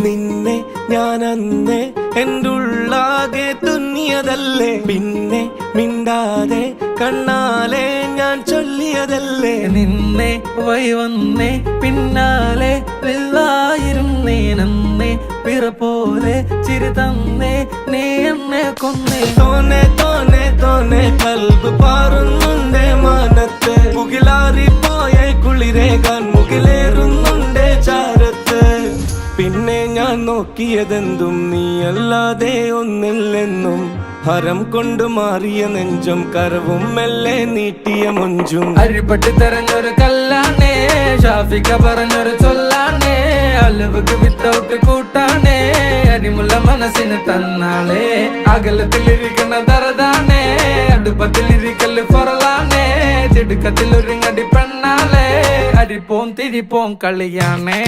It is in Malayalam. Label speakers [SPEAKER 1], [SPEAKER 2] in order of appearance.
[SPEAKER 1] നിന്നെ ഞാൻ അന്നേ എൻ്റെ ഉള്ളാകെ തുന്നിയതല്ലേ, പിന്നെ മിണ്ടാതെ കണ്ണാലെ ഞാൻ ചൊല്ലിയതല്ലേ.
[SPEAKER 2] നിന്നെ വന്നേ പിന്നാലെ വെള്ളായിരുന്നേ നന്നേ പിറ പോലെ ചിരി തന്നേ നീ എന്നെ കൊന്നേ.
[SPEAKER 1] തോനെ തോനെ തോനെ കൽബ് പാറുന്നുണ്ടേ മാനത്ത്, മുകിലാറിപ്പോയ കുളിരേകാൻ മുകിലേറുന്നുണ്ടേ ചാരത്ത്. പിന്നെ ഞാൻ നോക്കിയതെന്തും നീയല്ലാതെ ഒന്നില്ലെന്നും, ഹരം കൊണ്ട് മാറിയ നെഞ്ചും കരവും മെല്ലെ നീട്ടിയ മൊഞ്ചും.
[SPEAKER 2] അരിപ്പട്ടി തെരഞ്ഞൊരു കല്ലാണേ, ഷാഫിക്ക പറഞ്ഞൊരു ചൊല്ലാണേ, അലവുക്ക് വിത്തൗട്ട് കൂട്ടാണേ, അരിമുള്ള മനസ്സിന് തന്നാളേ. അകലത്തിലിരിക്കുന്ന ദറതാണേ, അടുപ്പത്തിലിരിക്കല് ഫൊറലാണേ, തിടുക്കത്തിൽ ഒരുങ്ങടി പെണ്ണാളേ, അരിപ്പോം തിരിപ്പോം കളിയാണേ.